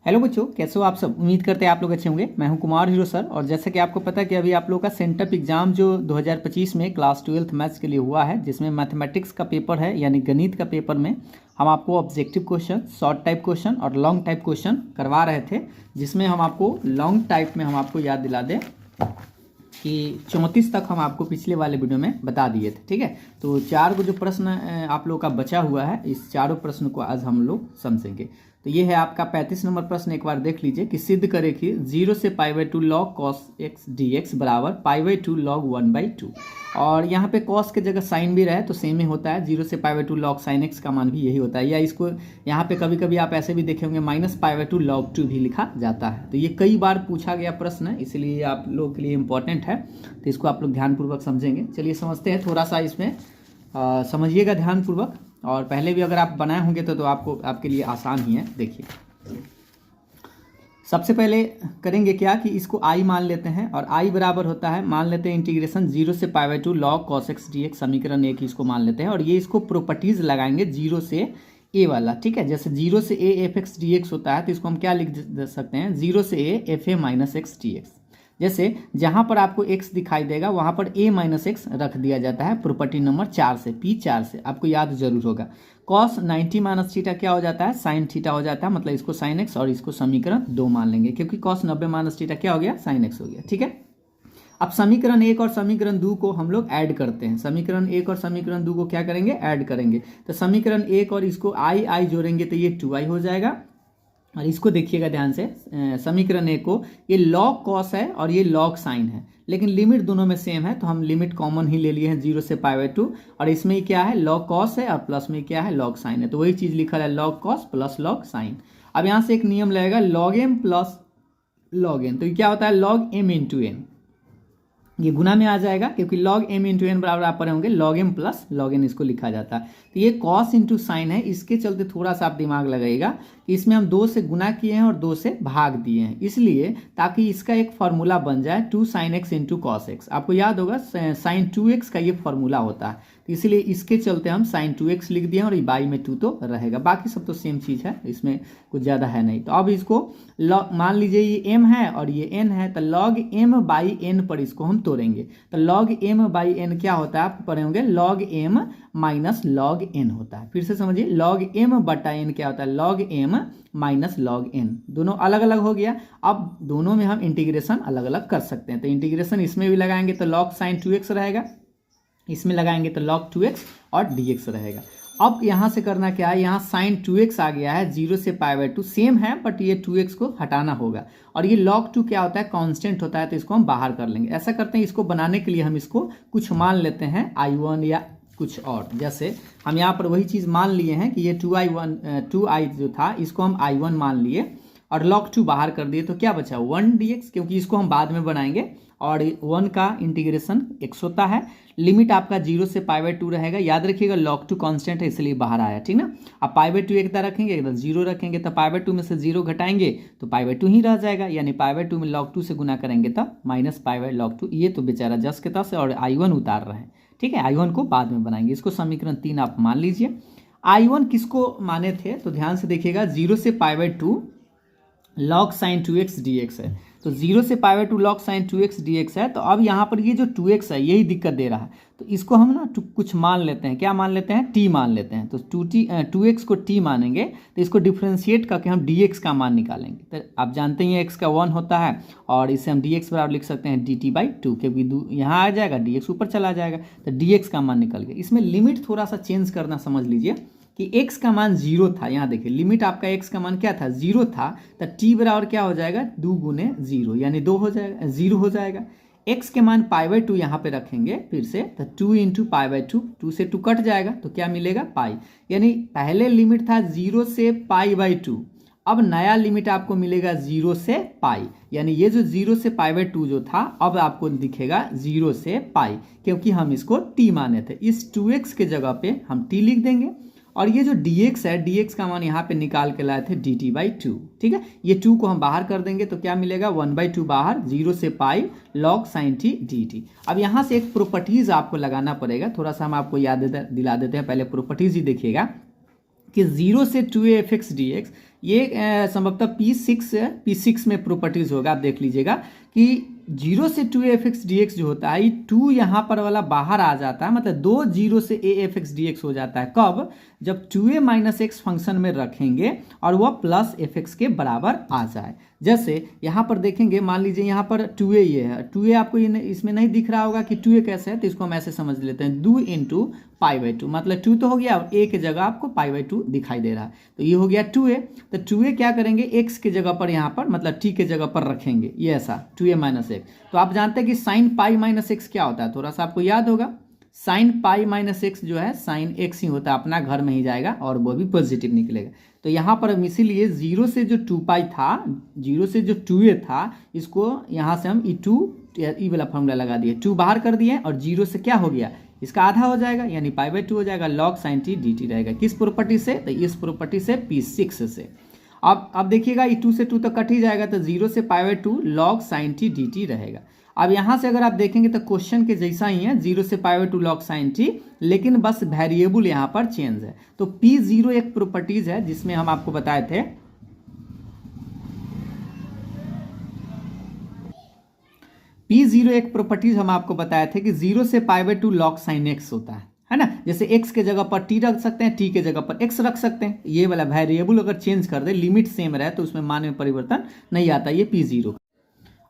Hello बच्चों, कैसे हो आप सब। उम्मीद करते हैं आप लोग अच्छे होंगे। मैं हूं कुमार हीरो सर। और जैसा कि आपको पता है कि अभी आप लोग का सेंटअप एग्जाम जो 2025 में क्लास 12th मैथ्स के लिए हुआ है, जिसमें मैथमेटिक्स का पेपर है यानी गणित का पेपर में हम आपको objective question, short type question और लॉन्ग टाइप क्वेश्चन करवा रहे थे। जिसमें हम आपको लॉन्ग टाइप में हम आपको याद दिला दें कि 34 तक हम आपको पिछले वाले वीडियो में बता दिए थे। ठीक है, तो 4 को जो प्रश्न आप लोग का बचा हुआ है, इस चारों प्रश्न को आज हम लोग समझेंगे। तो ये है आपका 35 नंबर प्रश्न। एक बार देख लीजिए कि सिद्ध करें कि 0 से π/2 log cos x dx बराबर π/2 log 1/2। और यहाँ पे cos के जगह साइन भी रहे तो सेम ही होता है। 0 से π/2 log sin x का मान भी यही होता है। या इसको यहाँ पे कभी कभी आप ऐसे भी देखे होंगे -π/2 log 2 भी लिखा जाता है। तो ये कई बार पूछा गया प्रश्न है, इसलिए आप लोगों के लिए इंपॉर्टेंट है। तो इसको आप लोग ध्यानपूर्वक समझेंगे। चलिए समझते हैं, थोड़ा सा इसमें समझिएगा ध्यानपूर्वक। और पहले भी अगर आप बनाए होंगे तो आपको आपके लिए आसान ही है। देखिए, सबसे पहले करेंगे क्या कि इसको i मान लेते हैं और i बराबर होता है, मान लेते हैं इंटीग्रेशन 0 से π/2 log cos x dx, समीकरण 1 इसको मान लेते हैं। और ये इसको प्रॉपर्टीज लगाएंगे 0 से a वाला। ठीक है, जैसे 0 से a f x dx होता है तो इसको हम क्या लिख सकते हैं, 0 से a f a minus x dx। जैसे जहां पर आपको x दिखाई देगा वहां पर a माइनस एक्स रख दिया जाता है प्रॉपर्टी नंबर 4 से, P4 से। आपको याद जरूर होगा। cos 90 माइनस थीटा क्या हो जाता है, साइन थीटा हो जाता है। मतलब इसको साइन x और इसको समीकरण 2 मान लेंगे, क्योंकि cos 90 माइनस थीटा क्या हो गया, साइन x हो गया। ठीक है, अब समीकरण 1 और समीकरण 2 को हम लोग ऐड करते हैं। समीकरण 1 और समीकरण 2 को क्या करेंगे, ऐड करेंगे। तो समीकरण 1 और इसको i जोड़ेंगे तो ये 2i हो जाएगा। और इसको देखिएगा ध्यान से, समीकरण 1 को, ये log cos है और ये log sin है, लेकिन लिमिट दोनों में सेम है तो हम लिमिट कॉमन ही ले लिए हैं 0 से π/2। और इसमें क्या है, log cos है और प्लस में क्या है, log sin है। तो वही चीज़ लिखा है log cos plus log sin। अब यहाँ से एक नियम लगेगा log m plus log n। तो ये क्या होता है, log m इंटू n, ये गुना में आ जाएगा, क्योंकि log m इंटू एन बराबर आप पढ़े होंगे log m plus log n इसको लिखा जाता है। तो ये cos इंटू साइन है, इसके चलते थोड़ा सा आप दिमाग लगाइएगा कि इसमें हम 2 से गुना किए हैं और 2 से भाग दिए हैं, इसलिए ताकि इसका एक फार्मूला बन जाए 2 sin x into cos x. आपको याद होगा sin 2x का ये फार्मूला होता है, तो इसलिए इसके चलते हम sin 2x लिख दिए और बाई में 2 तो रहेगा। बाकी सब तो सेम चीज़ है, इसमें कुछ ज़्यादा है नहीं। तो अब इसको मान लीजिए ये m है और ये n है, तो log m बाई n पर इसको हम तोड़ेंगे। तो log m बाई n क्या होता है, आप पढ़े होंगे log m minus log n होता है। फिर से समझिए, log m बटा n क्या होता है, log m minus log n। दोनों अलग अलग हो गया। अब दोनों में हम इंटीग्रेशन अलग अलग कर सकते हैं। तो इंटीग्रेशन इसमें भी लगाएंगे तो log sin 2x रहेगा, इसमें लगाएंगे तो log 2x और dx रहेगा। अब यहाँ से करना क्या है, यहाँ sin 2x आ गया है 0 से π/2, सेम है बट ये 2x को हटाना होगा। और ये log 2 क्या होता है, कांस्टेंट होता है, तो इसको हम बाहर कर लेंगे। ऐसा करते हैं, इसको बनाने के लिए हम इसको कुछ मान लेते हैं i1 या कुछ और। जैसे हम यहाँ पर वही चीज़ मान लिए हैं कि ये 2i जो था इसको हम i1 मान लिए और log 2 बाहर कर दिए, तो क्या बचा 1 dx, क्योंकि इसको हम बाद में बनाएंगे। और 1 का इंटीग्रेशन x होता है, लिमिट आपका 0 से π/2 रहेगा। याद रखिएगा log 2 कांस्टेंट है इसलिए बाहर आया, ठीक ना। अब π/2 एक तरह रखेंगे, एक तरह 0 रखेंगे, तो π/2 में से 0 घटाएंगे तो π/2 ही रह जाएगा, यानी π/2 में log 2 से गुना करेंगे तो माइनस π/log 2। ये तो बेचारा जस के तस, और i1 उतार रहे हैं। ठीक है, i1 को बाद में बनाएंगे। इसको समीकरण 3 आप मान लीजिए। i1 किसको माने थे, तो ध्यान से देखिएगा, 0 से π/2 log sin 2x dx है। तो 0 से π/2 log sin 2x dx है। तो अब यहाँ पर ये जो 2x है यही दिक्कत दे रहा है, तो इसको हम ना कुछ मान लेते हैं। क्या मान लेते हैं, t मान लेते हैं। तो 2x को t मानेंगे तो इसको डिफ्रेंशिएट करके हम dx का मान निकालेंगे। तो आप जानते हैं x का 1 होता है और इसे हम dx बराबर लिख सकते हैं dt/2, क्योंकि यहाँ आ जाएगा dx ऊपर चला जाएगा, तो dx का मान निकल गया। इसमें लिमिट थोड़ा सा चेंज करना समझ लीजिए कि x का मान 0 था। यहाँ देखिए, लिमिट आपका x का मान क्या था, 0 था, तो t बराबर क्या हो जाएगा, 2 गुने 0 यानी 2 हो जाएगा, 0 हो जाएगा। x के मान π/2 यहाँ पे रखेंगे फिर से, तो 2 इंटू π/2, 2 से 2 कट जाएगा तो क्या मिलेगा, पाई। यानी पहले लिमिट था 0 से π/2, अब नया लिमिट आपको मिलेगा 0 से पाई। यानी ये जो 0 से π/2 जो था अब आपको दिखेगा 0 से पाई, क्योंकि हम इसको t माने थे। इस 2x के जगह पे हम t लिख देंगे और ये जो dx है, dx का मान यहाँ पे निकाल के लाए थे dt/2। ठीक है, ये 2 को हम बाहर कर देंगे तो क्या मिलेगा, 1/2 बाहर, 0 से पाई log sin t dt। अब यहाँ से एक प्रॉपर्टीज आपको लगाना पड़ेगा, थोड़ा सा हम आपको याद दिला देते हैं। पहले प्रॉपर्टीज ही देखिएगा कि 0 से 2a dx ये संभवतः P6 में प्रॉपर्टीज होगा। आप देख लीजिएगा कि 0 से 2a dx जो होता है, 2 यहाँ पर वाला बाहर आ जाता है, मतलब 2 0 से a dx हो जाता है। कब? जब 2a - x फंक्शन में रखेंगे और वह प्लस f के बराबर आ जाए। जैसे यहाँ पर देखेंगे, मान लीजिए यहाँ पर 2a ये है, 2a आपको इसमें नहीं दिख रहा होगा कि 2a कैसे है, तो इसको हम ऐसे समझ लेते हैं 2 × π/2, मतलब 2 तो हो गया और a की जगह आपको π/2 दिखाई दे रहा है, तो ये हो गया 2a। तो 2a क्या करेंगे, x की जगह पर यहाँ पर मतलब t की जगह पर रखेंगे, ये ऐसा 2a - x। तो आप जानते हैं कि sin π - x क्या होता है, थोड़ा सा आपको याद होगा। sin π - x जो है sin x ही होता है, अपना घर में ही जाएगा और वो भी पॉजिटिव निकलेगा। तो यहाँ पर हम इसीलिए 0 से जो 2π था, 0 से जो 2a था, इसको यहाँ से हम ई वाला फॉर्मूला लगा दिए, 2 बाहर कर दिए और 0 से क्या हो गया, इसका आधा हो जाएगा यानी π/2 हो जाएगा, log sin t dt रहेगा। किस प्रॉपर्टी से? तो इस प्रॉपर्टी से P6 से। अब देखिएगा, 2 से 2 तो कट ही जाएगा, तो 0 से π/2 log sin t dt रहेगा। अब यहाँ से अगर आप देखेंगे तो क्वेश्चन के जैसा ही है, 0 से π/2 log sin t, लेकिन बस वेरिएबल यहाँ पर चेंज है। तो P0 एक प्रॉपर्टीज है जिसमें हम आपको बताए थे, P0 एक प्रॉपर्टीज हम आपको बताए थे कि 0 से π/2 log sin x होता है ना। जैसे x के जगह पर t रख सकते हैं, t के जगह पर x रख सकते हैं। ये वाला वेरिएबल अगर चेंज कर दे, लिमिट सेम रहे, तो उसमें मान में परिवर्तन नहीं आता, ये P0।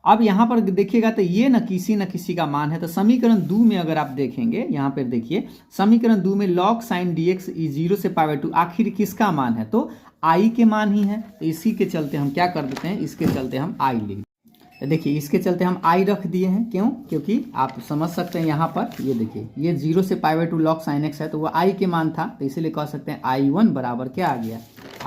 अब यहाँ पर देखिएगा तो ये न किसी का मान है। तो समीकरण 2 में अगर आप देखेंगे, यहाँ पर देखिए समीकरण 2 में log sin dx 0 से π/2 आखिर किसका मान है, तो i के मान ही है। तो इसी के चलते हम क्या कर देते हैं, इसके चलते हम i लिख, देखिए इसके चलते हम i रख दिए हैं। क्यों? क्योंकि आप समझ सकते हैं यहाँ पर, ये देखिए ये 0 से π/2 log sin x है, तो वो i के मान था, तो इसीलिए कह सकते हैं i1 बराबर क्या आ गया,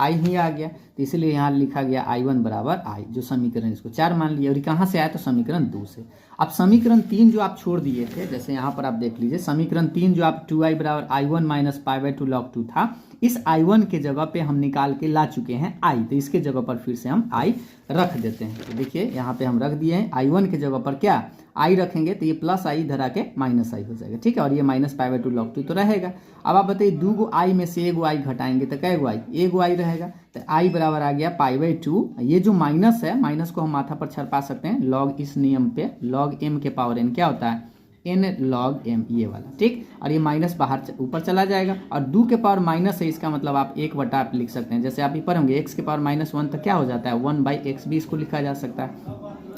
i ही आ गया। तो इसलिए यहाँ लिखा गया i1 बराबर i, जो समीकरण इसको 4 मान लिया। और कहाँ से आया, तो समीकरण 2 से। अब समीकरण 3 जो आप छोड़ दिए थे, जैसे यहाँ पर आप देख लीजिए समीकरण 3 जो आप 2i बराबर i1 - π/2 log 2 था, इस i1 के जगह पे हम निकाल के ला चुके हैं i, तो इसके जगह पर फिर से हम i रख देते हैं। तो देखिए यहाँ पे हम रख दिए हैं, i1 के जगह पर क्या i रखेंगे, तो ये प्लस i इधर आके माइनस i हो जाएगा, ठीक है। और ये -π/2 log 2 तो रहेगा। अब आप बताइए 2 गो i में से 1 गो i घटाएंगे तो कै गो i, 1 गो i रहेगा। तो i बराबर आ गया π/2, ये जो माइनस है, माइनस को हम माथा पर छरपा सकते हैं, log इस नियम पे log m के पावर n क्या होता है, n log m, ये वाला, ठीक। और ये माइनस बाहर ऊपर चला जाएगा, और 2 के पावर माइनस है, इसका मतलब आप 1/, आप लिख सकते हैं। जैसे आप ये पढ़ेंगे x के पावर -1 तक क्या हो जाता है, 1/x भी इसको लिखा जा सकता है,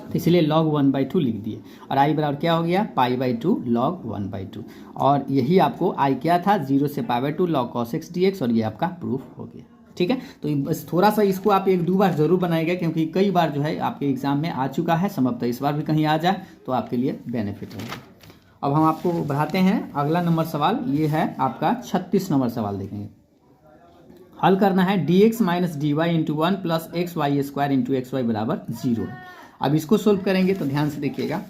तो इसलिए log 1/2 लिख दिए। और i बराबर क्या हो गया, π/2 log 1/2। और यही आपको i क्या था, 0 से π/2 log cos x dx, और ये आपका प्रूफ हो गया, ठीक है। तो बस थोड़ा सा इसको आप 1-2 बार जरूर बनाएगा, क्योंकि कई बार जो है आपके एग्जाम में आ चुका है, संभवतः इस बार भी कहीं आ जाए तो आपके लिए बेनिफिट होगा। अब हम आपको बढ़ाते हैं अगला नंबर सवाल, ये है आपका 36 नंबर सवाल। देखेंगे, हल करना है dx - dy × 1 + xy² × xy बराबर 0 है। अब इसको सोल्व करेंगे तो ध्यान से देखिएगा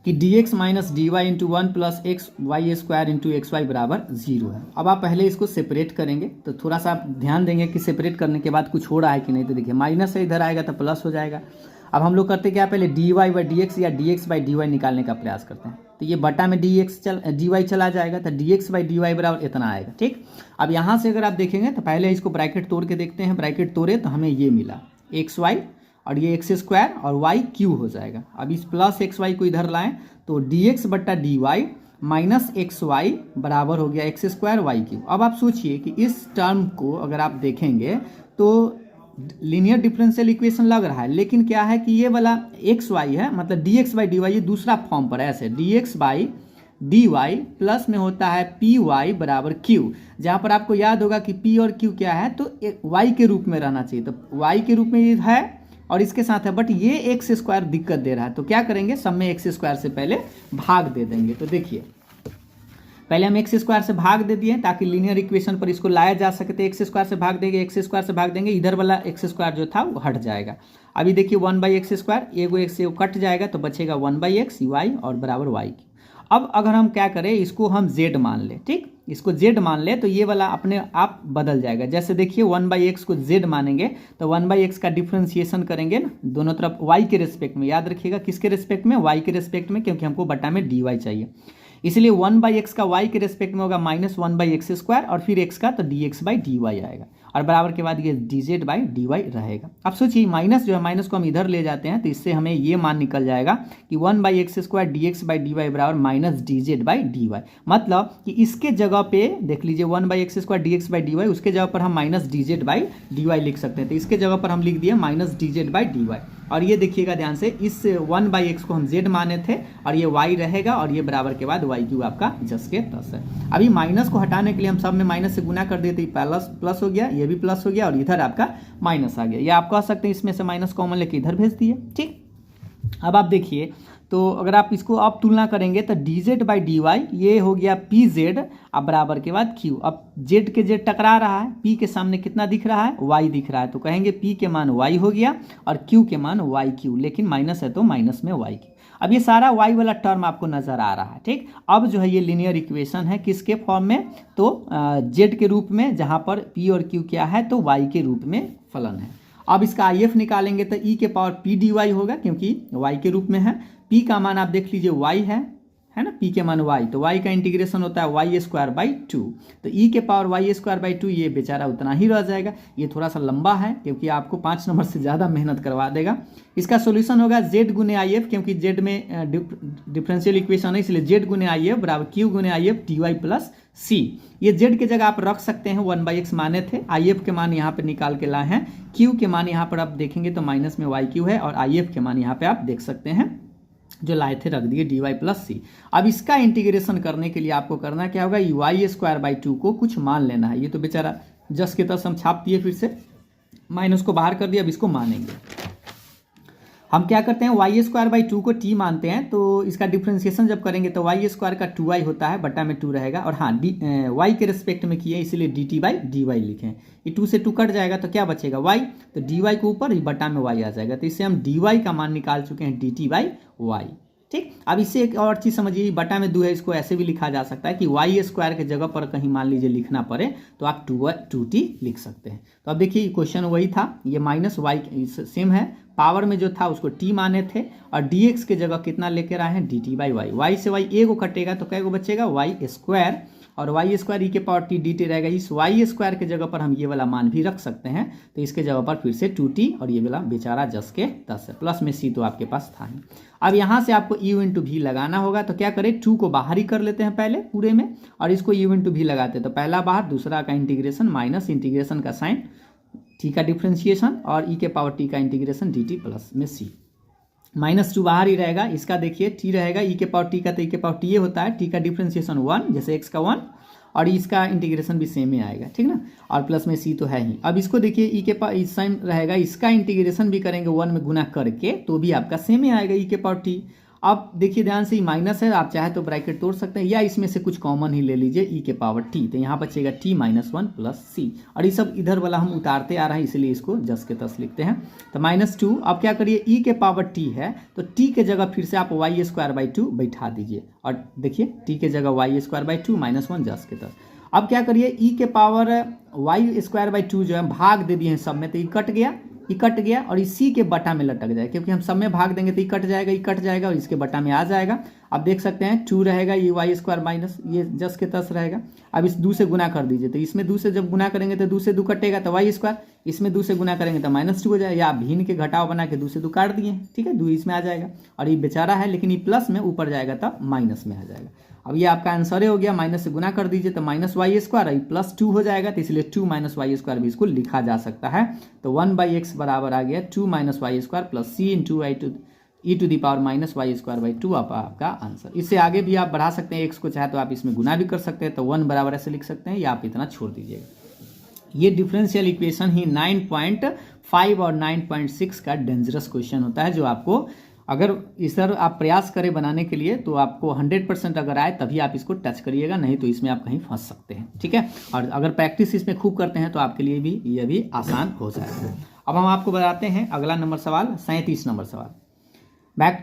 कि dx - dy × 1 + xy² × xy बराबर 0 है। अब आप पहले इसको सेपरेट करेंगे, तो थोड़ा सा आप ध्यान देंगे कि सेपरेट करने के बाद कुछ हो रहा है कि नहीं। तो देखिए माइनस है, इधर आएगा तो प्लस हो जाएगा। अब हम लोग करते क्या, पहले dy/dx या dx/dy निकालने का प्रयास करते हैं। तो ये बटा में dy चला जाएगा, तो dx/dy बराबर इतना आएगा, ठीक। अब यहाँ से अगर आप देखेंगे तो पहले इसको ब्रैकेट तोड़ के देखते हैं, ब्रैकेट तोड़े तो हमें ये मिला xy, और ये x² और y क्यू हो जाएगा। अब इस प्लस xy को इधर लाएं तो dx/dy माइनस xy बराबर हो गया x² y क्यू। अब आप सोचिए कि इस टर्म को अगर आप देखेंगे तो लीनियर डिफरेंशियल इक्वेशन लग रहा है, लेकिन क्या है कि ये वाला xy है, मतलब dx/dy ये दूसरा फॉर्म पर है, ऐसे dx/dy प्लस में होता है py बराबर q, जहाँ पर आपको याद होगा कि p और q क्या है, तो y के रूप में रहना चाहिए, तो y के रूप में ये है और इसके साथ है, बट ये x² दिक्कत दे रहा है। तो क्या करेंगे, सब में x² से पहले भाग दे देंगे। तो देखिए पहले हम x² से भाग दे दिए ताकि लीनियर इक्वेशन पर इसको लाया जा सके, तो x² से भाग देंगे, x² से भाग देंगे, इधर वाला x² जो था वो हट जाएगा। अभी देखिए 1/x², एगो x से कट जाएगा तो बचेगा 1/x y और बराबर y की। अब अगर हम क्या करें, इसको हम z मान लें, ठीक, इसको z मान ले तो ये वाला अपने आप बदल जाएगा। जैसे देखिए 1/x को z मानेंगे तो 1/x का डिफ्रेंसिएशन करेंगे ना दोनों तरफ y के रिस्पेक्ट में, याद रखिएगा किसके रिस्पेक्ट में, y के रिस्पेक्ट में, क्योंकि हमको बटा में dy चाहिए। इसलिए 1/x का y के रेस्पेक्ट में होगा -1/x² और फिर x का तो dx/dy आएगा और बराबर के बाद ये dz/dy रहेगा। अब सोचिए माइनस जो है, माइनस को हम इधर ले जाते हैं तो इससे हमें ये मान निकल जाएगा कि 1/x² dx/dy बराबर -dz/dy। मतलब कि इसके जगह पे देख लीजिए 1/x² dx/dy, उसके जगह पर हम -dz/dy लिख सकते हैं। तो इसके जगह पर हम लिख दिए -dz/dy और ये देखिएगा ध्यान से, इस 1/x को हम z माने थे और ये y रहेगा और ये बराबर के बाद y³ आपका जस के तस है। अभी माइनस को हटाने के लिए हम सब में माइनस से गुना कर दिए तो प्लस हो गया, ये भी प्लस हो गया और इधर आपका माइनस आ गया। या आप कह सकते हैं इसमें से माइनस कॉमन लेके इधर भेज दिए। ठीक, अब आप देखिए तो अगर आप इसको अब तुलना करेंगे तो dz/dy ये हो गया pz अब बराबर के बाद q। अब z के z टकरा रहा है, p के सामने कितना दिख रहा है, y दिख रहा है, तो कहेंगे p के मान y हो गया और q के मान yq, लेकिन माइनस है तो माइनस में yq। अब ये सारा y वाला टर्म आपको नजर आ रहा है। ठीक, अब जो है ये लीनियर इक्वेशन है किसके फॉर्म में, तो z के रूप में, जहाँ पर p और q क्या है तो y के रूप में फलन है। अब इसका IF निकालेंगे तो e के पावर p dy होगा क्योंकि y के रूप में है। p का मान आप देख लीजिए y है ना, p के मान y, तो y का इंटीग्रेशन होता है y²/2, तो e के पावर y²/2 ये बेचारा उतना ही रह जाएगा। ये थोड़ा सा लंबा है क्योंकि आपको 5 नंबर से ज़्यादा मेहनत करवा देगा। इसका सॉल्यूशन होगा z गुने IF, क्योंकि z में डिफरेंशियल इक्वेशन है इसलिए z गुने IF बराबर q गुने IF dy+c। ये z के जगह आप रख सकते हैं 1/x माने थे, IF के मान यहाँ पे निकाल के लाए हैं, q के मान यहाँ पर आप देखेंगे तो माइनस में yq है और IF के मान यहाँ पे आप देख सकते हैं जो लाए थे रख दिए dy+c। अब इसका इंटीग्रेशन करने के लिए आपको करना क्या होगा, y²/2 को कुछ मान लेना है। ये तो बेचारा जस के तस हम छाप दिए, फिर से माइनस को बाहर कर दिया। अब इसको मानेंगे हम क्या करते हैं, y²/2 को t मानते हैं, तो इसका डिफ्रेंशिएशन जब करेंगे तो y² का 2y होता है, बटा में 2 रहेगा और हाँ y के रिस्पेक्ट में किए इसलिए dt/dy लिखें। ये 2 से 2 कट जाएगा तो क्या बचेगा y, तो dy के ऊपर बटा में y आ जाएगा, तो इससे हम dy का मान निकाल चुके हैं dt/y। ठीक, अब इससे एक और चीज़ समझिए, बटा में 2 है, इसको ऐसे भी लिखा जा सकता है कि y² के जगह पर कहीं मान लीजिए लिखना पड़े तो आप 2t लिख सकते हैं। तो अब देखिए क्वेश्चन वही था, ये -y सेम है, पावर में जो था उसको t माने थे और dx के जगह कितना लेकर आए हैं dt/y। y से y a को कटेगा तो कै को बचेगा y² और y² e के पावर t dt रहेगा। इस y² के जगह पर हम ये वाला मान भी रख सकते हैं, तो इसके जगह पर फिर से 2t और ये वाला बेचारा जस के तस है, प्लस में c तो आपके पास था ही। अब यहाँ से आपको u × v लगाना होगा, तो क्या करें 2 को बाहर ही कर लेते हैं पहले पूरे में और इसको u × v लगाते हैं, तो पहला बाहर, दूसरा का इंटीग्रेशन माइनस इंटीग्रेशन का साइन t का डिफ्रेंशिएशन और e के पावर t का इंटीग्रेशन dt प्लस में c। -2 बाहर ही रहेगा, इसका देखिए t रहेगा e के पावर t का, तो e के पावर t ये होता है, t का डिफ्रेंशिएशन 1 जैसे x का 1 और इसका इंटीग्रेशन भी सेम ही आएगा। ठीक ना, और प्लस में c तो है ही। अब इसको देखिए e के पावर साइन रहेगा, इसका इंटीग्रेशन भी करेंगे 1 में गुना करके तो भी आपका सेम ही आएगा e के पावर t। अब देखिए ध्यान से, माइनस है, आप चाहे तो ब्रैकेट तोड़ सकते हैं या इसमें से कुछ कॉमन ही ले लीजिए e के पावर t, तो यहाँ बचेगा t-1 प्लस c और ये सब इधर वाला हम उतारते आ रहे हैं इसलिए इसको जस के तस लिखते हैं। तो -2, अब क्या करिए e के पावर t है तो t के जगह फिर से आप y²/2 बैठा दीजिए और देखिए t के जगह y²/2 -1 जस के तस। अब क्या करिए e के पावर y²/2 जो है भाग दे दिए हैं सब में, तो ये कट गया और इसी के बटा में लटक जाए, क्योंकि हम सब में भाग देंगे तो ये कट जाएगा और इसके बटा में आ जाएगा। अब देख सकते हैं 2 रहेगा, ये y² माइनस ये जस के तस रहेगा। अब इस 2 से गुना कर दीजिए, तो इसमें 2 से जब गुना करेंगे तो 2 से 2 कटेगा तो y², इसमें 2 से गुना करेंगे तो -2 हो जाएगा, या भिन्न के घटाव बना के 2 से 2 काट दिए। ठीक है, 2 इसमें आ जाएगा और ये बेचारा है लेकिन ये प्लस में ऊपर जाएगा तब माइनस में आ जाएगा। अब ये आपका आंसर हो गया, माइनस से गुना कर दीजिए तो -y² +2 हो जाएगा, तो इसलिए 2 - y² भी इसको लिखा जा सकता है। तो 1/x बराबर आ गया 2 - y² plus c into e to the power -y²/2 आपका आंसर। इससे आगे भी आप बढ़ा सकते हैं, x को चाहे तो आप इसमें गुना भी कर सकते हैं, तो 1 बराबर ऐसे लिख सकते हैं या आप इतना छोड़ दीजिएगा। ये डिफरेंशियल इक्वेशन ही 9.5 और 9.6 का डेंजरस क्वेश्चन होता है, जो आपको अगर इस तरह आप प्रयास करें बनाने के लिए तो आपको 100% अगर आए तभी आप इसको टच करिएगा, नहीं तो इसमें आप कहीं फंस सकते हैं। ठीक है, और अगर प्रैक्टिस इसमें खूब करते हैं तो आपके लिए भी ये भी आसान हो जाएगा। अब हम आपको बताते हैं अगला नंबर सवाल, 37 नंबर सवाल।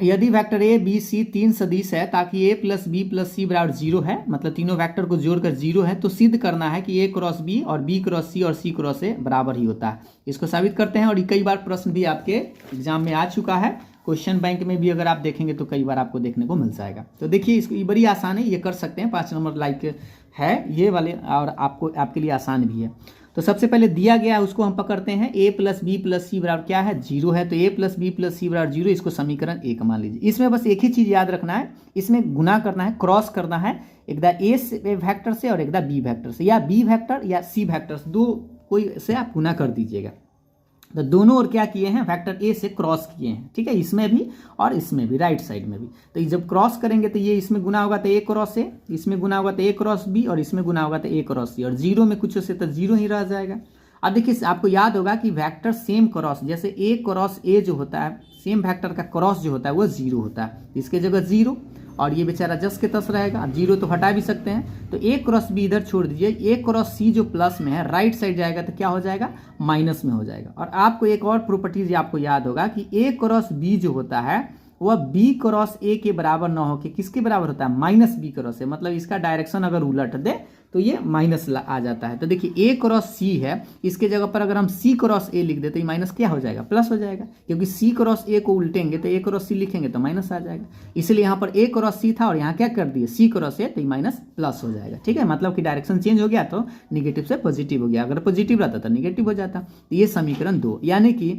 यदि वेक्टर ए बी सी 3 सदिश है ताकि a + b + c बराबर 0 है, मतलब तीनों वेक्टर को जोड़कर 0 है, तो सिद्ध करना है कि a × b और b × c और c × a बराबर ही होता है। इसको साबित करते हैं और कई बार प्रश्न भी आपके एग्जाम में आ चुका है क्वेश्चन बैंक में भी अगर आप देखेंगे तो कई बार आपको देखने को मिल जाएगा। तो देखिए इसको, ये बड़ी आसान है, ये कर सकते हैं। 5 नंबर लाइक है ये वाले, और आपको आपके लिए आसान भी है। तो सबसे पहले दिया गया है उसको हम पकड़ते हैं, a प्लस बी प्लस सी बराबर क्या है 0 है, तो a प्लस बी प्लस सी बराबर 0, इसको समीकरण 1 मान लीजिए। इसमें बस एक ही चीज़ याद रखना है, इसमें गुना करना है, क्रॉस करना है, एक दा a वेक्टर से और एक दा b वेक्टर से, या b वेक्टर या c वेक्टर से, दो कोई से आप गुना कर दीजिएगा। तो दोनों ओर क्या किए हैं, वेक्टर ए से क्रॉस किए हैं, ठीक है, इसमें भी और इसमें भी, राइट साइड में भी। तो जब क्रॉस करेंगे तो ये इसमें गुना होगा तो ए क्रॉस ए, इसमें गुना होगा तो ए क्रॉस बी, और इसमें गुना होगा तो ए क्रॉस सी, और 0 में कुछ से तो 0 ही रह जाएगा। अब देखिए आपको याद होगा कि वेक्टर सेम क्रॉस, जैसे ए क्रॉस ए जो होता है, सेम वेक्टर का क्रॉस जो होता है वो 0 होता है, इसके जगह 0, और ये बेचारा जस के तस रहेगा। अब 0 तो हटा भी सकते हैं, तो ए क्रॉस बी इधर छोड़ दीजिए, ए क्रॉस सी जो प्लस में है राइट साइड जाएगा तो क्या हो जाएगा, माइनस में हो जाएगा। और आपको एक और प्रॉपर्टीज आपको याद होगा कि ए क्रॉस बी जो होता है वह बी क्रॉस ए के बराबर ना हो के किसके बराबर होता है, माइनस बी क्रॉस ए, मतलब इसका डायरेक्शन अगर उलट दे तो ये माइनस आ जाता है। तो देखिए ए क्रॉस सी है, इसके जगह पर अगर हम सी क्रॉस ए लिख दे तो ये माइनस क्या हो जाएगा, प्लस हो जाएगा, क्योंकि सी क्रॉस ए को उल्टेंगे तो ए क्रॉस सी लिखेंगे तो माइनस आ जाएगा। इसलिए यहाँ पर ए क्रॉस सी था और यहाँ क्या कर दिए, सी क्रॉस ए, तो ये माइनस प्लस हो जाएगा। ठीक है, मतलब कि डायरेक्शन चेंज हो गया तो निगेटिव से पॉजिटिव हो गया, अगर पॉजिटिव रहता तो निगेटिव हो जाता। तो ये समीकरण 2, यानी कि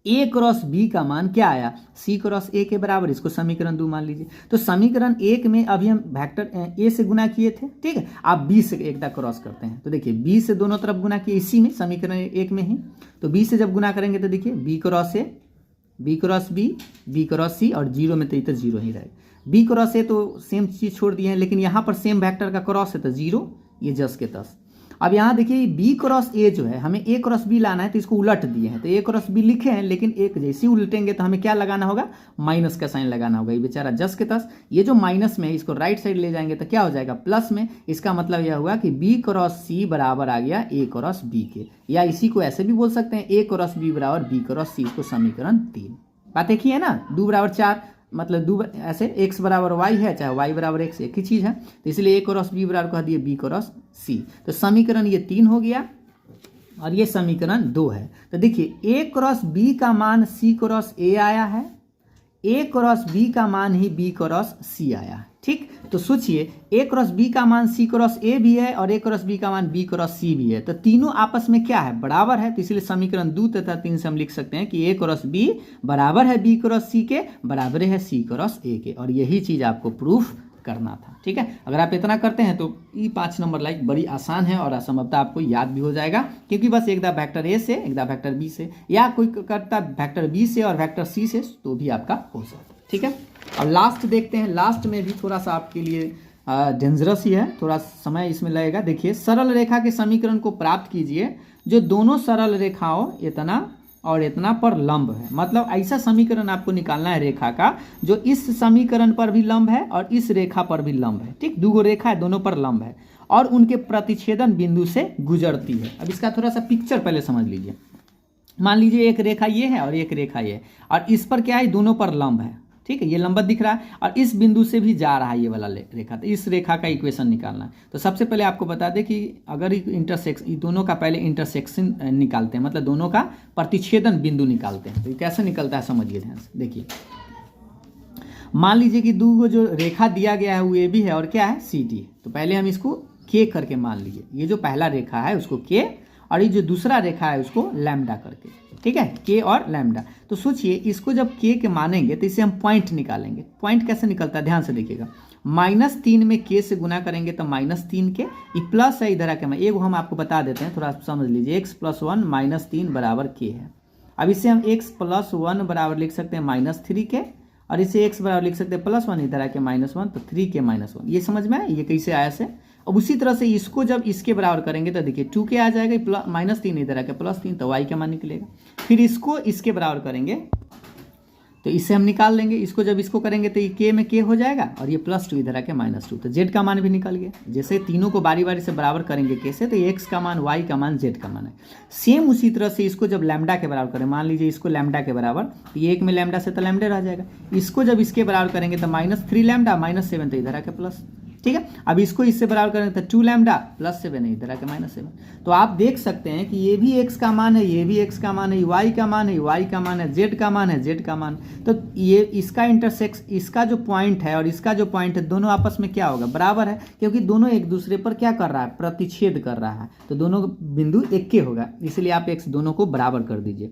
ए क्रॉस बी का मान क्या आया, सी क्रॉस ए के बराबर, इसको समीकरण 2 मान लीजिए। तो समीकरण 1 में अभी हम वेक्टर ए से गुना किए थे, ठीक है, आप बी से एकदा क्रॉस करते हैं, तो देखिए बी से दोनों तरफ गुना किए इसी में, समीकरण 1 में ही। तो बी से जब गुना करेंगे तो देखिए B cross A, B cross B cross C, और 0 में तो ये तो 0 ही रहेगा। बी क्रॉस ए तो सेम चीज़ छोड़ दिए हैं, लेकिन यहाँ पर सेम वेक्टर का क्रॉस है तो 0, ये जस के तस। अब यहाँ देखिए बी क्रॉस ए जो है, हमें ए क्रॉस बी लाना है, तो इसको उलट दिए हैं, तो ए क्रॉस बी लिखे हैं, लेकिन एक जैसे उलटेंगे तो हमें क्या लगाना होगा, माइनस का साइन लगाना होगा। ये बेचारा जस के तस, ये जो माइनस में है इसको राइट साइड ले जाएंगे तो क्या हो जाएगा, प्लस में। इसका मतलब यह हुआ कि बी क्रॉस सी बराबर आ गया ए क्रॉस बी के, या इसी को ऐसे भी बोल सकते हैं, ए क्रॉस बी बराबर बी क्रॉस सी, इसको समीकरण 3। बात एक ही है ना, 2 बराबर 4, मतलब 2 ऐसे x बराबर y है, चाहे y बराबर x, एक ही चीज़ है, तो इसलिए a क्रॉस b बराबर कह दिए b क्रॉस c। तो समीकरण ये 3 हो गया और ये समीकरण 2 है। तो देखिए a क्रॉस b का मान c क्रॉस a आया है, a क्रॉस b का मान ही b क्रॉस c आया है। ठीक, तो सोचिए a क्रॉस b का मान c क्रॉस a भी है और a क्रॉस b का मान b क्रॉस c भी है, तो तीनों आपस में क्या है, बराबर है। तो इसलिए समीकरण 2 तथा 3 से हम लिख सकते हैं कि a क्रॉस b बराबर है b क्रॉस c के, बराबर है c क्रॉस a के, और यही चीज़ आपको प्रूफ करना था। ठीक है, अगर आप इतना करते हैं तो ये 5 नंबर लाइक बड़ी आसान है और असंभवता आपको याद भी हो जाएगा, क्योंकि बस एक दा वेक्टर ए से, एक दा वेक्टर बी से, या कोई करता वेक्टर बी से और वेक्टर सी से, तो भी आपका हो सकता है। ठीक है, अब लास्ट देखते हैं। लास्ट में भी थोड़ा सा आपके लिए डेंजरस ही है, थोड़ा समय इसमें लगेगा। देखिए, सरल रेखा के समीकरण को प्राप्त कीजिए जो दोनों सरल रेखाओं इतना और इतना पर लंब है। मतलब ऐसा समीकरण आपको निकालना है रेखा का जो इस समीकरण पर भी लंब है और इस रेखा पर भी लंब है। ठीक, 2 रेखा है, दोनों पर लंब है और उनके प्रतिच्छेदन बिंदु से गुजरती है। अब इसका थोड़ा सा पिक्चर पहले समझ लीजिए। मान लीजिए एक रेखा ये है और एक रेखा ये है, और इस पर क्या है, दोनों पर लंब है। ठीक है, ये लंबवत दिख रहा है और इस बिंदु से भी जा रहा है ये वाला रेखा, तो इस रेखा का इक्वेशन निकालना है। तो सबसे पहले आपको बता दें कि अगर इंटरसेक्शन, दोनों का पहले इंटरसेक्शन निकालते हैं, मतलब दोनों का प्रतिच्छेदन बिंदु निकालते हैं। तो ये कैसे निकलता है समझिए ध्यान से। देखिए, मान लीजिए कि 2 जो रेखा दिया गया है वो ए बी है और क्या है, सी डी। तो पहले हम इसको के करके मान लीजिए, ये जो पहला रेखा है उसको के, और ये जो दूसरा रेखा है उसको लैम्डा करके। ठीक है, के और लैम्डा। तो सोचिए इसको जब के के मानेंगे तो इसे हम पॉइंट निकालेंगे। पॉइंट कैसे निकलता है, ध्यान से देखिएगा। -3 में के से गुना करेंगे तो -3 के, ये प्लस है इधर आके, एक हम आपको बता देते हैं, थोड़ा समझ लीजिए। x + 1 -3 बराबर के है। अब इसे हम x + 1 बराबर लिख सकते हैं -3 के, और इसे x बराबर लिख सकते हैं +1 इधर आके -1, तो 3 के -1। ये समझ में आया ये कैसे आया से। अब उसी तरह से इसको जब इसके बराबर करेंगे तो देखिए 2 के आ जाएगा, -3 इधर आके +3, तो y का मान निकलेगा। फिर इसको इसके बराबर करेंगे तो इससे हम निकाल लेंगे। इसको जब इसको करेंगे तो ये के में के हो जाएगा और ये +2 इधर आके -2, तो z का मान भी निकल गया। जैसे तीनों को बारी बारी से बराबर करेंगे के से, तो ये x का मान, y का मान, z का मान है। सेम उसी तरह से इसको जब लैम्डा के बराबर करें, मान लीजिए इसको लैम्डा के बराबर, तो ये 1 में लैम्डा से तो लैम्डा रह जाएगा। इसको जब इसके बराबर करेंगे तो -3 लैम्डा -7, तो इधर आके प्लस। ठीक है। अब इसको इससे बराबर करेंगे तो 2 लैम्डा प्लस 7 है, इधर आके -7। तो आप देख सकते हैं कि ये भी x का मान है, ये भी x का मान है, y का मान है, y का मान है, z का मान है, z का मान। तो ये इसका इंटरसेक्स, इसका जो पॉइंट है और इसका जो पॉइंट है, दोनों आपस में क्या होगा, बराबर है, क्योंकि दोनों एक दूसरे पर क्या कर रहा है, प्रतिच्छेद कर रहा है। तो दोनों बिंदु एक के होगा, इसलिए आप x दोनों को बराबर कर दीजिए।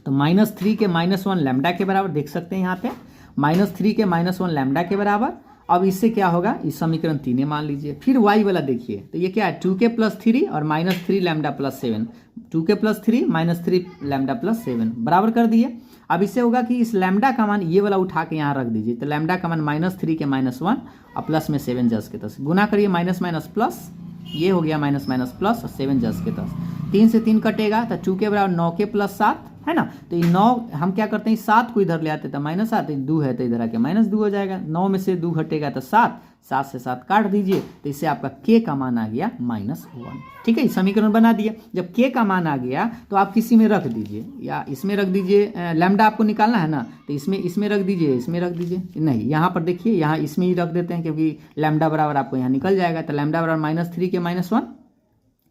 तो -3 के -1 लैम्डा के बराबर देख सकते हैं यहाँ पे, -3 के -1 लैम्डा के बराबर। अब इससे क्या होगा, इस समीकरण 3 मान लीजिए। फिर y वाला देखिए, तो ये क्या है, 2k + 3 और -3 लैम्डा + 7, 2k + 3 -3 लैम्डा + 7 बराबर कर दिए। अब इससे होगा कि इस लैम्डा का मान ये वाला उठा के यहाँ रख दीजिए, तो लैम्डा का मान -3 के -1 और प्लस में 7 जस के 10 गुना करिए, माइनस माइनस प्लस, ये हो गया माइनस माइनस प्लस और 7 जस के 10, 3 से 3 कटेगा तो 2 के बराबर 9 के + 7 है ना। तो ये 9 हम क्या करते हैं, 7 को इधर ले आते तो -7, 2 है तो इधर आके -2 हो जाएगा, 9 में से 2 घटेगा तो 7, 7 से 7 काट दीजिए, तो इससे आपका k का मान आ गया -1। ठीक है, समीकरण बना दिए। जब k का मान आ गया तो आप किसी में रख दीजिए, या इसमें रख दीजिए, लैम्डा आपको निकालना है ना, तो इसमें रख दीजिए, इसमें रख दीजिए, नहीं यहाँ पर देखिए, यहाँ इसमें ही रख देते हैं, क्योंकि लैम्डा बराबर आपको यहाँ निकल जाएगा। तो लैम्डा बराबर -3 के -1,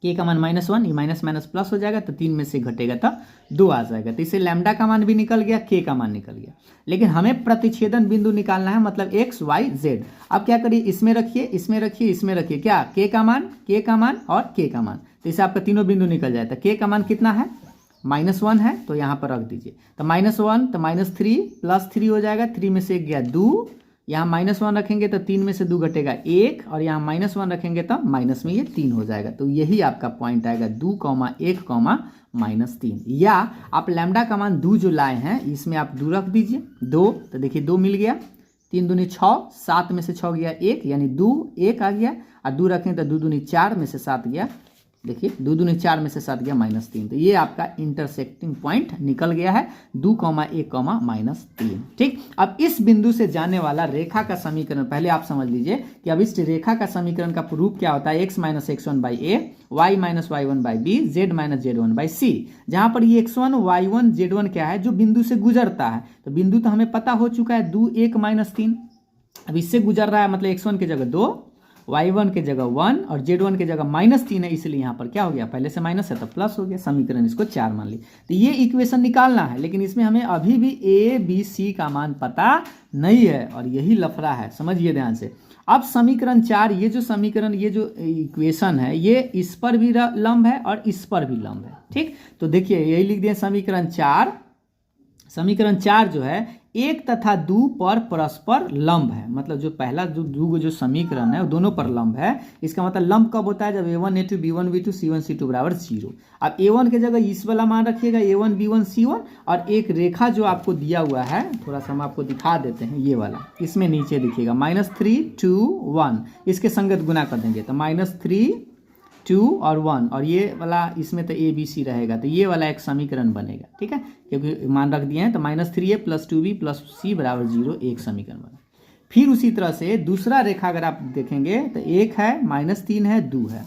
k का मान -1, ये माइनस माइनस प्लस हो जाएगा, तो 3 में से घटेगा तो 2 आ जाएगा। तो इससे लैम्डा का मान भी निकल गया, k का मान निकल गया। लेकिन हमें प्रतिच्छेदन बिंदु निकालना है, मतलब x, y, z। अब क्या करिए, इसमें रखिए, इसमें रखिए, इसमें रखिए, क्या, k का मान और k का मान, तो इससे आपका तीनों बिंदु निकल जाए। तो k का मान कितना है, -1 है, तो यहाँ पर रख दीजिए। तो -1 तो -3 + 3 हो जाएगा, 3 में से 1 गया 2, यहाँ -1 रखेंगे तो 3 में से 2 घटेगा 1, और यहाँ -1 रखेंगे तो माइनस में ये 3 हो जाएगा। तो यही आपका पॉइंट आएगा 2, 1, -3। या आप लैम्डा का मान 2 जो लाए हैं, इसमें आप 2 रख दीजिए, 2, तो देखिए 2 मिल गया, 3 दूनी 6, 7 में से 6 गया 1, यानी 2, 1 आ गया, और 2 रखें तो 2 दूनी 4 में से 7 गया, देखिए 2 दूनी 4 में से 7 गया -3। तो ये आपका इंटरसेक्टिंग पॉइंट निकल गया है, 2, 1, -3। ठीक, अब इस बिंदु से जाने वाला रेखा का समीकरण पहले आप समझ लीजिए कि अब इस रेखा का समीकरण का रूप क्या होता है, x - x1/a, y - y1/b, z - z1/c। जहां पर ये x1, y1, z1 क्या है, जो बिंदु से गुजरता है। तो बिंदु तो हमें पता हो चुका है, 2, 1, -3। अब इससे गुजर रहा है, मतलब x1 की जगह 2, y1 के जगह 1 और z1 के जगह -3 है, इसलिए यहाँ पर क्या हो गया, पहले से माइनस है तो प्लस हो गया, समीकरण इसको 4 मान ली। तो ये इक्वेशन निकालना है, लेकिन इसमें हमें अभी भी a, b, c का मान पता नहीं है, और यही लफड़ा है, समझिए ध्यान से। अब समीकरण 4, ये जो समीकरण, ये जो इक्वेशन है, ये इस पर भी लंब है और इस पर भी लंब है। ठीक, तो देखिए यही लिख दिए, समीकरण 4 जो है 1 तथा 2 पर परस्पर लंब है, मतलब जो पहला जो दो जो समीकरण है वो दोनों पर लंब है। इसका मतलब लंब कब होता है, जब a1 a2 b1 b2 c1 c2 बराबर 0। अब a1 के जगह इस वाला मान रखिएगा, a1 b1 c1, और एक रेखा जो आपको दिया हुआ है, थोड़ा सा हम आपको दिखा देते हैं, ये वाला, इसमें नीचे दिखिएगा -3 2 1, इसके संगत गुना कर देंगे तो -3 2 और 1, और ये वाला इसमें तो a b c रहेगा, तो ये वाला एक समीकरण बनेगा। ठीक है, क्योंकि मान रख दिए हैं, तो -3a + 2b + c बराबर 0 एक समीकरण बना। फिर उसी तरह से दूसरा रेखा अगर आप देखेंगे तो 1 है, -3 है, 2 है,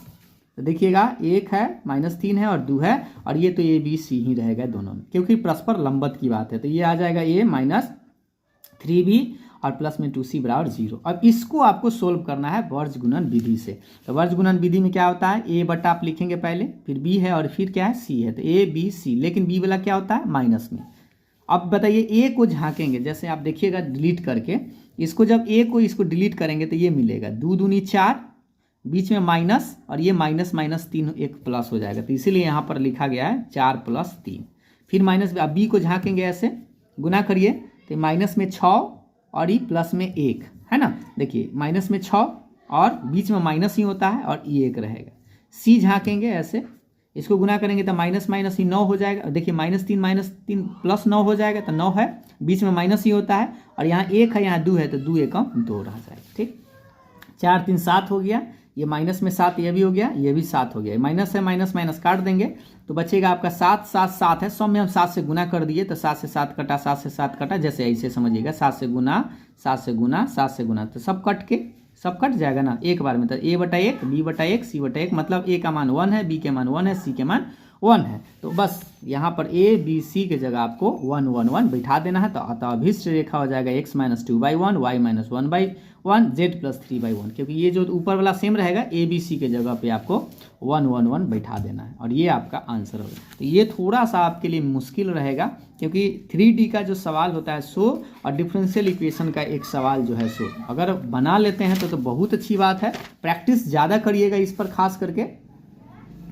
तो देखिएगा 1 है, -3 है और 2 है, और ये तो a b c ही रहेगा दोनों में, क्योंकि परस्पर लंबवत की बात है। तो ये आ जाएगा a - 3b और प्लस में 2c बराबर 0। अब इसको आपको सोल्व करना है वर्ज गुणन विधि से। तो वर्ज गुणन विधि में क्या होता है, a बटा आप लिखेंगे पहले, फिर b है और फिर क्या है c है, तो a b c, लेकिन b वाला क्या होता है, माइनस में। अब बताइए a को झांकेंगे, जैसे आप देखिएगा डिलीट करके, इसको जब a को इसको डिलीट करेंगे तो ये मिलेगा 2 दूनी 4, बीच में माइनस, और ये -3 एक प्लस हो जाएगा, तो इसीलिए यहाँ पर लिखा गया है 4 + 3। फिर माइनस, अब b को झांकेंगे, ऐसे गुना करिए, तो माइनस में 6 और ये प्लस में 1 है ना। देखिए माइनस में 6 और बीच में माइनस ही होता है, और ये 1 रहेगा। c झांकेंगे ऐसे, इसको गुना करेंगे तो माइनस ही 9 हो जाएगा। देखिए -3 प्लस 9 हो जाएगा, तो 9 है, बीच में माइनस ही होता है, और यहाँ 1 है, यहाँ 2 है, तो 2 1 2 रह जाएगा। ठीक, 4 3 7 हो गया, ये माइनस में 7, ये भी हो गया, ये भी 7 हो गया, माइनस है, माइनस काट देंगे तो बचेगा आपका 7 7 7 है, सब में हम 7 से गुना कर दिए, तो 7 से 7 कटा, 7 से 7 कटा, जैसे ऐसे समझिएगा, 7 से गुना 7 से गुना 7 से गुना, तो सब कट जाएगा ना एक बार में। तो a/1 b/1 c/1, मतलब a का मान 1 है, b के मान 1 है, c के मान 1 है, तो बस यहाँ पर ए बी सी के जगह आपको 1 1 1 बैठा देना है। तो अतः अभिष्ट रेखा हो जाएगा x - 2/1 y - 1/1 z + 3/1, क्योंकि ये जो ऊपर वाला सेम रहेगा ए बी सी के जगह पे आपको 1 1 1 बैठा देना है और ये आपका आंसर होगा। तो ये थोड़ा सा आपके लिए मुश्किल रहेगा, क्योंकि 3D का जो सवाल होता है सो और डिफरेंशियल इक्वेशन का एक सवाल जो है सो, अगर बना लेते हैं तो बहुत अच्छी बात है। प्रैक्टिस ज़्यादा करिएगा इस पर खास करके,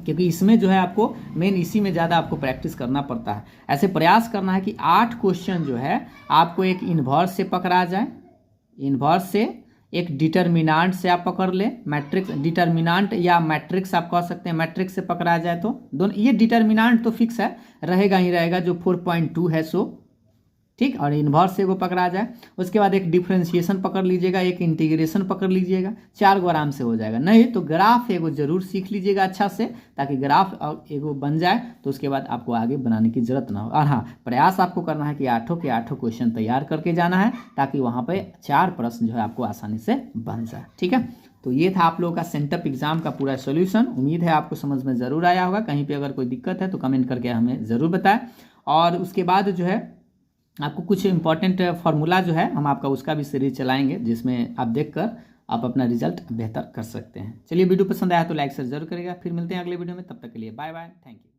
क्योंकि इसमें जो है आपको मेन इसी में ज़्यादा आपको प्रैक्टिस करना पड़ता है। ऐसे प्रयास करना है कि 8 क्वेश्चन जो है आपको एक इन्वर्स से पकड़ा जाए, इन्वर्स से एक डिटर्मिनांट से आप पकड़ ले, मैट्रिक्स डिटर्मिनांट या मैट्रिक्स आप कह सकते हैं, मैट्रिक्स से पकड़ा जाए तो दोनों। ये डिटर्मिनांट तो फिक्स है, रहेगा ही रहेगा जो 4.2 है सो, ठीक, और इन्वर्स से वो पकड़ा जाए। उसके बाद एक डिफरेंशिएशन पकड़ लीजिएगा, एक इंटीग्रेशन पकड़ लीजिएगा, 4 गो आराम से हो जाएगा। नहीं तो ग्राफ एगो जरूर सीख लीजिएगा अच्छा से, ताकि ग्राफ एगो बन जाए तो उसके बाद आपको आगे बनाने की जरूरत ना हो। और हाँ, प्रयास आपको करना है कि 8 के 8 क्वेश्चन तैयार करके जाना है, ताकि वहाँ पर 4 प्रश्न जो है आपको आसानी से बन जाए। ठीक है, तो ये था आप लोगों का सेंटअप एग्जाम का पूरा सोल्यूशन। उम्मीद है आपको समझ में ज़रूर आया होगा। कहीं पे अगर कोई दिक्कत है तो कमेंट करके हमें ज़रूर बताएं। और उसके बाद जो है आपको कुछ इंपॉर्टेंट फार्मूला जो है हम आपका उसका भी सीरीज चलाएंगे, जिसमें आप देखकर आप अपना रिजल्ट बेहतर कर सकते हैं। चलिए, वीडियो पसंद आया तो लाइक शेयर जरूर करेगा। फिर मिलते हैं अगले वीडियो में, तब तक के लिए बाय बाय, थैंक यू।